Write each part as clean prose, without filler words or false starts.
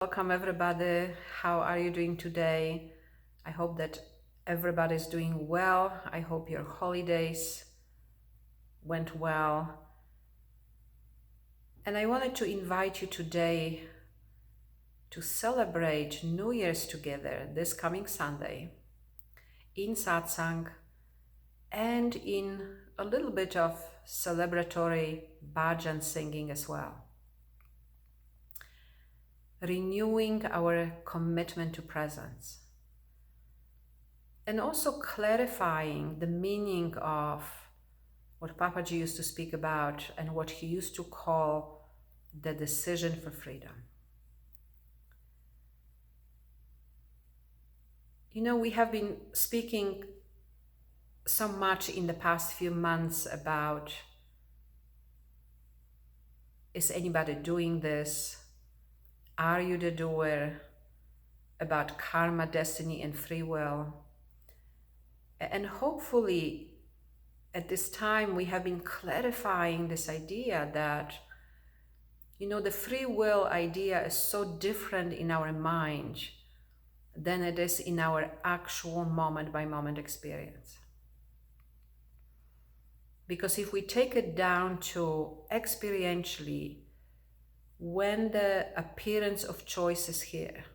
Welcome everybody. How are you doing today? I hope that everybody's doing well. I hope your holidays went well. And I wanted to invite you today to celebrate New Year's together this coming Sunday in Satsang and in a little bit of celebratory bhajan singing as well. Renewing our commitment to presence. And also clarifying the meaning of what Papaji used to speak about and what he used to call the decision for freedom. You know, we have been speaking so much in the past few months about, is anybody doing this? Are you the doer? About karma, destiny, and free will. And hopefully at this time we have been clarifying this idea that, you know, the free will idea is so different in our mind than it is in our actual moment by moment experience. Because if we take it down to experientially, when the appearance of choice is here,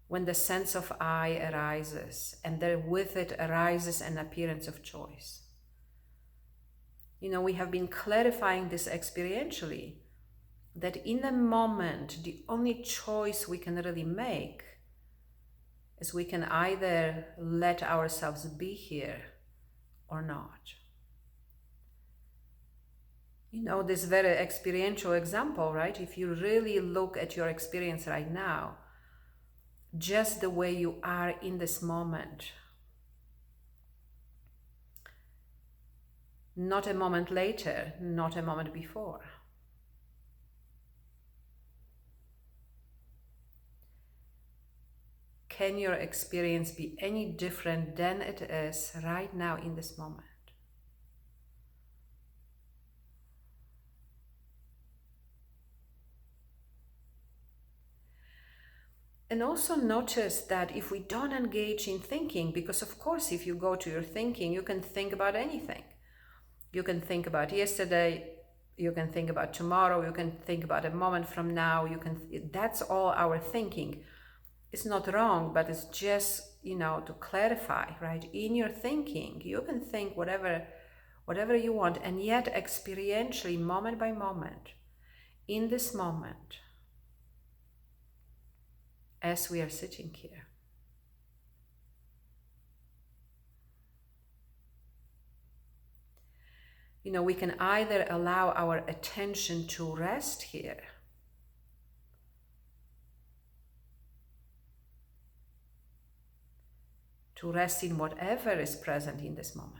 when the sense of I arises, and there with it arises an appearance of choice. You know, we have been clarifying this experientially, that in the moment, the only choice we can really make is we can either let ourselves be here or not. You know, this very experiential example, right? If you really look at your experience right now, just the way you are in this moment, not a moment later, not a moment before. Can your experience be any different than it is right now in this moment? And also notice that if we don't engage in thinking, because of course if you go to your thinking, you can think about anything. You can think about yesterday, you can think about tomorrow, you can think about a moment from now, that's all our thinking. It's not wrong, but it's just, you know, to clarify, right? In your thinking, you can think whatever you want, and yet experientially, moment by moment, in this moment, as we are sitting here, you know, we can either allow our attention to rest here, to rest in whatever is present in this moment.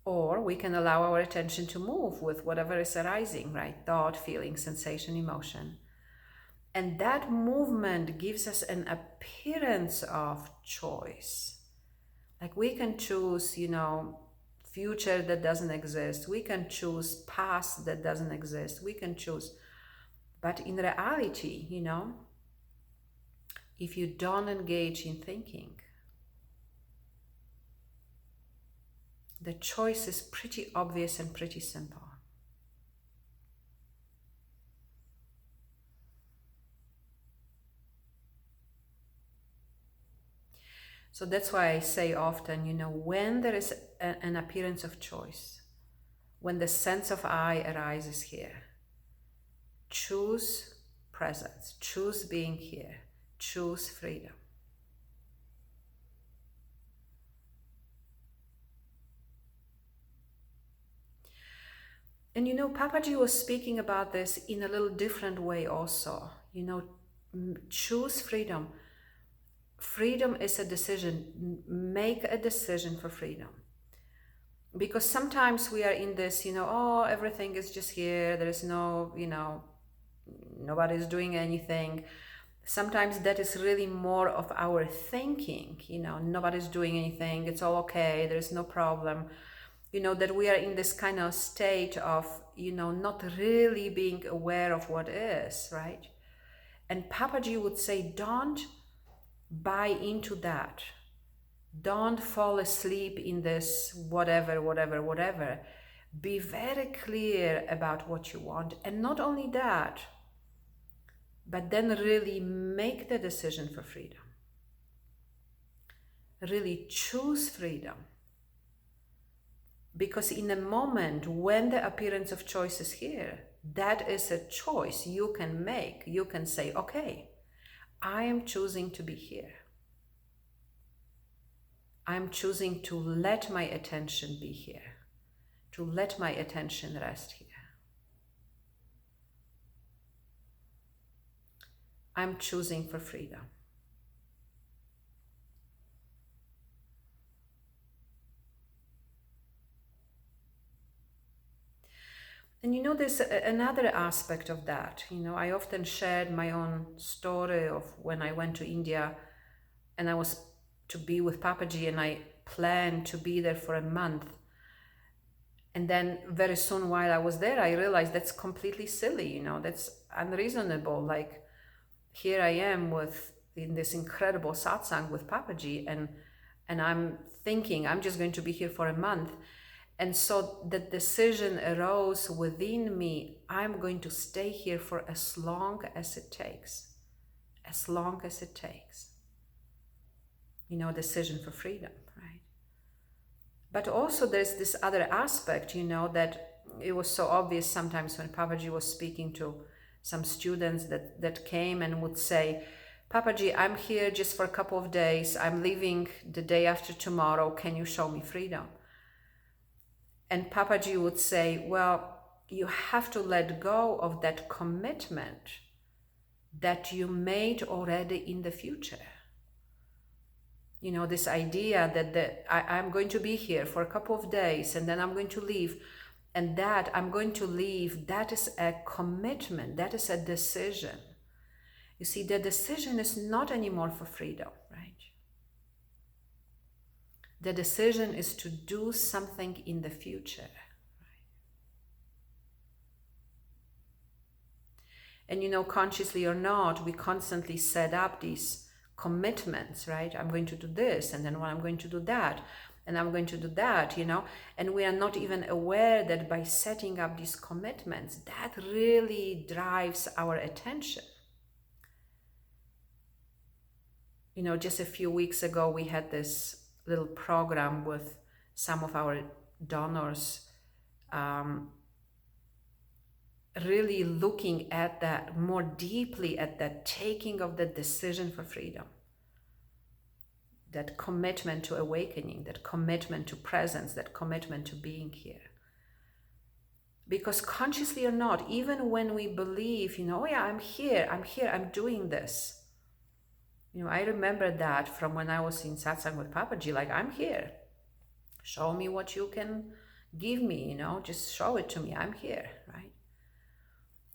Or we can allow our attention to move with whatever is arising, right? Thought, feeling, sensation, emotion. And that movement gives us an appearance of choice. Like we can choose, you know, future that doesn't exist. We can choose past that doesn't exist. We can choose. But in reality, you know, if you don't engage in thinking, the choice is pretty obvious and pretty simple. So that's why I say often, you know, when there is an appearance of choice, when the sense of I arises here, choose presence, choose being here, choose freedom. And you know, Papaji was speaking about this in a little different way also. You know, choose freedom. Freedom is a decision. Make a decision for freedom. Because sometimes we are in this, you know, oh, everything is just here. There is no, you know, nobody's doing anything. Sometimes that is really more of our thinking, you know, nobody's doing anything. It's all okay. There is no problem. that we are in this kind of state of, not really being aware of what is, right? And Papaji would say, don't buy into that. Don't fall asleep in this whatever. Be very clear about what you want. And not only that, but then really make the decision for freedom. Really choose freedom. Because in a moment when the appearance of choice is here, that is a choice you can make. You can say, okay, I am choosing to be here. I'm choosing to let my attention be here, to let my attention rest here. I'm choosing for freedom. And there's another aspect of that. I often shared my own story of when I went to India and I was to be with Papaji, and I planned to be there for a month. And then very soon while I was there, I realized that's completely silly, that's unreasonable. Like, here I am in this incredible satsang with Papaji, and I'm thinking I'm just going to be here for a month. And so the decision arose within me, I'm going to stay here for as long as it takes. As long as it takes. Decision for freedom, right? But also there's this other aspect, that it was so obvious sometimes when Papaji was speaking to some students that came and would say, Papaji, I'm here just for a couple of days. I'm leaving the day after tomorrow. Can you show me freedom? And Papaji would say, well, you have to let go of that commitment that you made already in the future. This idea that I'm going to be here for a couple of days and then I'm going to leave. And that I'm going to leave, that is a commitment, that is a decision. You see, the decision is not anymore for freedom, right? The decision is to do something in the future. Right? And consciously or not, we constantly set up these commitments, right? I'm going to do this, and then I'm going to do that, and I'm going to do that, and we are not even aware that by setting up these commitments, that really drives our attention. Just a few weeks ago, we had this little program with some of our donors, really looking at that more deeply, at that taking of the decision for freedom, that commitment to awakening, that commitment to presence, that commitment to being here. Because consciously or not, even when we believe, oh yeah, I'm here, I'm doing this. I remember that from when I was in Satsang with Papaji, like, I'm here. Show me what you can give me, just show it to me, I'm here, right?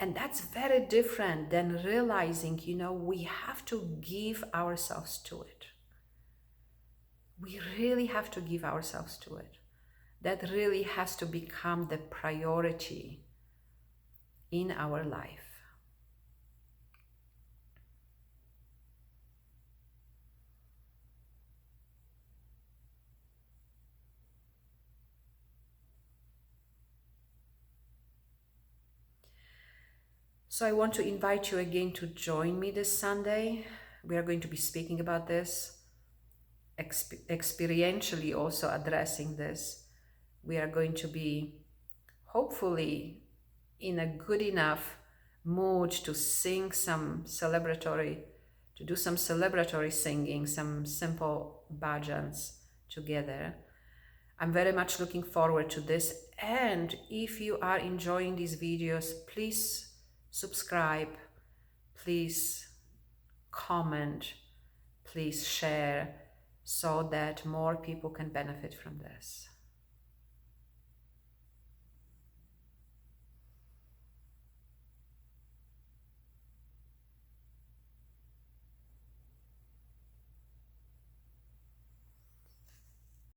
And that's very different than realizing, we have to give ourselves to it. We really have to give ourselves to it. That really has to become the priority in our life. So I want to invite you again to join me this Sunday. We are going to be speaking about this, experientially also addressing this. We are going to be hopefully in a good enough mood to sing some celebratory, to do some celebratory singing, some simple bhajans together. I'm very much looking forward to this. And if you are enjoying these videos, please subscribe, please comment, please share, so that more people can benefit from this.